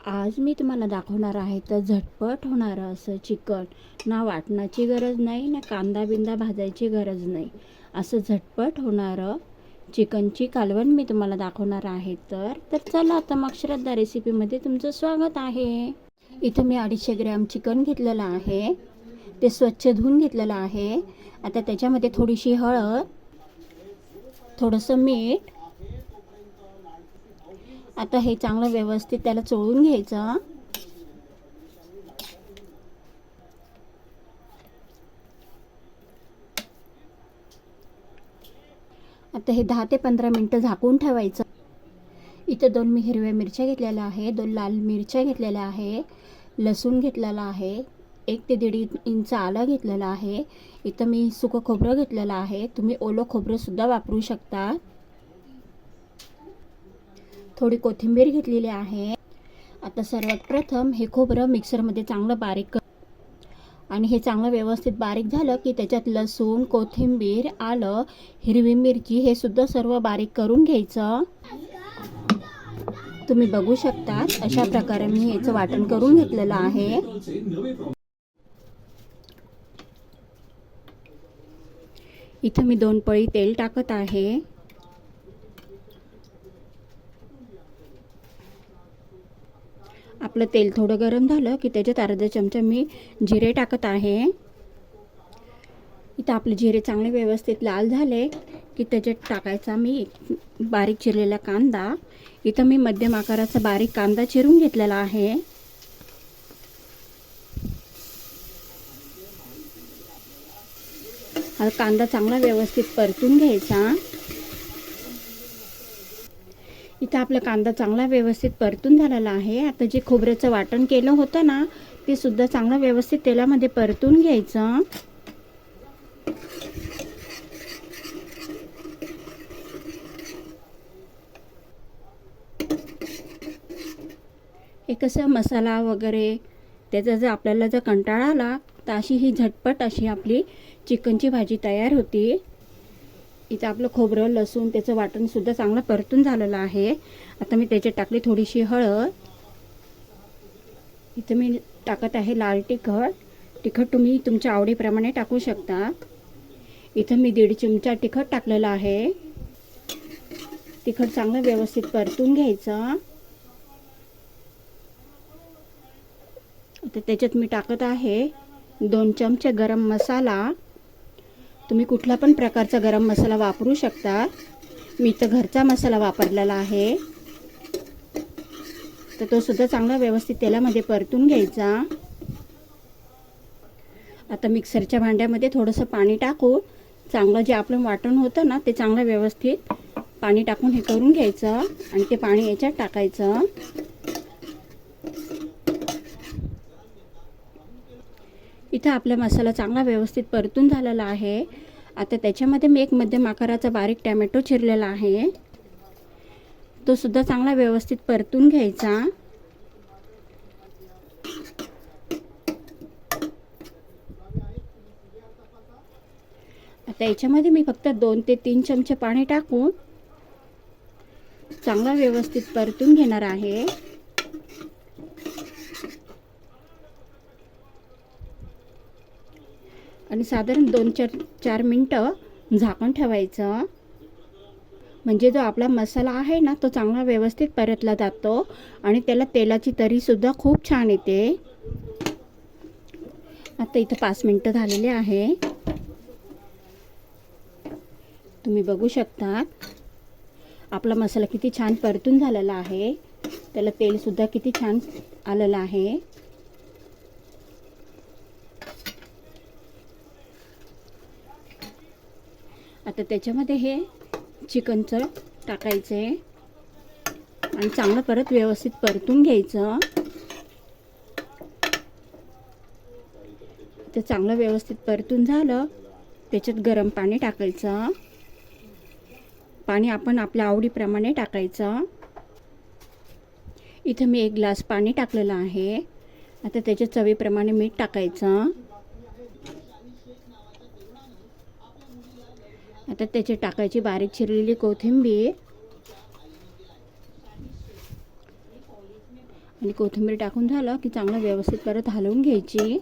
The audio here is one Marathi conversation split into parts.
आज मी तुम्हाला दाखवणार आहे तर झटपट होणारं असं चिकन. ना वाटणाची गरज नाही, ना कांदा बिंदा भाजायची गरज नाही, असं झटपट होणारं चिकनची कालवण मी तुम्हाला दाखवणार आहे. तर चला आता मग श्रद्धा रेसिपीमध्ये तुमचं स्वागत आहे. इथं मी 250 ग्रॅम चिकन घेतलेलं आहे. ते स्वच्छ धुवून घेतलेलं आहे. आता त्याच्यामध्ये थोडीशी हळद, थोडंसं मीठ. आता हे चांगलं व्यवस्थित त्याला चोळून घ्यायचं. आता हे 10 ते 15 मिनटं झाकून ठेवायचं. इथं 2 मी हिरव्या मिरच्या घेतलेल्या आहे, 2 लाल मिरच्या घेतलेल्या आहे, लसूण घेतलेला आहे, 1 ते 1.5 इंच आलं घेतलेलं आहे. इथं मी सुकं खोबरं घेतलेलं आहे. तुम्ही ओलं खोबरंसुद्धा वापरू शकता. थोडी कोथिंबीर घेतलेली आहे. आता सर्वात प्रथम हे खोबरं मिक्सरमध्ये चांगलं बारीक कर आणि हे चांगलं व्यवस्थित बारीक झालं की त्याच्यात लसूण, कोथिंबीर, आलं, हिरवी मिरची हे सुद्धा सर्व बारीक करून घ्यायचं. तुम्ही बघू शकता अशा प्रकारे मी याचं वाटण करून घेतलेलं आहे. इथं मी 2 पळी तेल टाकत आहे. आपलं तेल थोडं गरम झालं की त्याच्यात अर्धा चमचा मी जिरे टाकत आहे. इथं आपले जिरे चांगले व्यवस्थित लाल झाले की त्याच्यात टाकायचा मी बारीक चिरलेला कांदा. इथं मी मध्यम आकाराचा बारीक कांदा चिरून घेतलेला आहे. हा कांदा चांगला व्यवस्थित परतून घ्यायचा. इथं आपला कांदा चांगला व्यवस्थित परतून झालेला आहे. आता जे खोबऱ्याचं वाटण केलं होतं ना, ते सुद्धा चांगलं व्यवस्थित तेलामध्ये परतून घ्यायचं. एक असं मसाला वगैरे त्याचा जर आपल्याला जर कंटाळा आला तर अशी ही झटपट अशी आपली चिकनची भाजी तयार होती. इथं आपलं खोबरं, लसूण त्याचं वाटणसुद्धा चांगलं परतून झालेलं आहे. आता मी त्याच्यात टाकली थोडीशी हळद. इथं मी टाकत आहे लाल तिखट. तिखट तुम्ही तुमच्या आवडीप्रमाणे टाकू शकता. इथं मी 1.5 चमचा तिखट टाकलेलं आहे. तिखट चांगलं व्यवस्थित परतून घ्यायचं. आता त्याच्यात मी टाकत आहे 2 चमचे गरम मसाला. तुम्ही कुठला पण प्रकारचा गरम मसाला वापरू शकता. मी तर घरचा मसाला वापरलेला आहे. तर तो सुद्धा चांगला व्यवस्थित तेलामध्ये परतून घ्यायचा. आता मिक्सरच्या भांड्यामध्ये थोडंसं पाणी टाकून चांगलं जे आपलं वाटण होतं ना ते चांगलं व्यवस्थित पाणी टाकून हे करून घ्यायचं आणि ते पाणी याच्यात टाकायचं. इथं आपला मसाला चांगला व्यवस्थित परतून झालेला आहे. आता त्याच्यामध्ये मी एक मध्यम आकाराचा बारीक टोमॅटो चिरलेला आहे. तो सुद्धा चांगला व्यवस्थित परतून घ्यायचा. आता याच्यामध्ये मी फक्त 2 ते 3 चमचे पाणी टाकून चांगला व्यवस्थित परतून घेणार आहे. आणि साधारण 2-4 मिनटं झाकण ठेवायचं. म्हणजे जो आपला मसाला आहे ना तो चांगला व्यवस्थित परतला जातो आणि त्याला तेलाची तरीसुद्धा खूप छान येते. आता इथं 5 मिनटं झालेले आहे. तुम्ही बघू शकता आपला मसाला किती छान परतून झालेला आहे. त्याला तेलसुद्धा किती छान आलेलं आहे. आता त्याच्यामध्ये हे चिकनचं टाकायचं आहे आणि चांगलं परत व्यवस्थित परतून घ्यायचं. ते चांगलं व्यवस्थित परतून झालं त्याच्यात गरम पाणी टाकायचं. पाणी आपण आपल्या आवडीप्रमाणे टाकायचं. इथं मी 1 ग्लास पाणी टाकलेलं आहे. आता त्याच्या चवीप्रमाणे मीठ टाकायचं. आता त्याचे टाकायची बारीक चिरलेली कोथिंबीर. आणि कोथिंबीर टाकून झालं की चांगलं व्यवस्थित परत हलवून घ्यायची.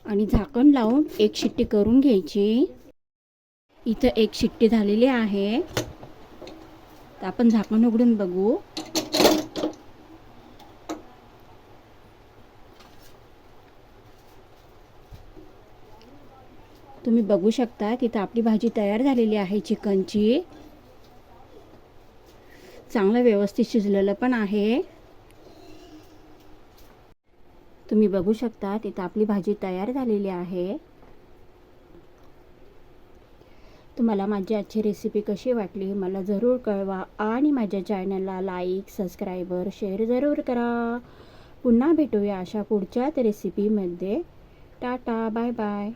आणि झाकण लावून एक शिट्टी करून घ्यायची. इथं एक शिट्टी झालेली आहे. तर आपण झाकण उघडून बघू. तुम्ही बघू शकता की आपली भाजी तयार झालेली आहे चिकनची. चांगलं व्यवस्थित शिजलेलं पण आहे. तुम्ही बघू शकता तिथं आपली भाजी तयार झालेली आहे. तुम्हाला माझी आजची रेसिपी कशी वाटली मला जरूर कळवा आणि माझ्या चॅनलला लाईक, सबस्क्राईबर, शेअर जरूर करा. पुन्हा भेटूया अशा पुढच्याच रेसिपीमध्ये. Tata, bye bye.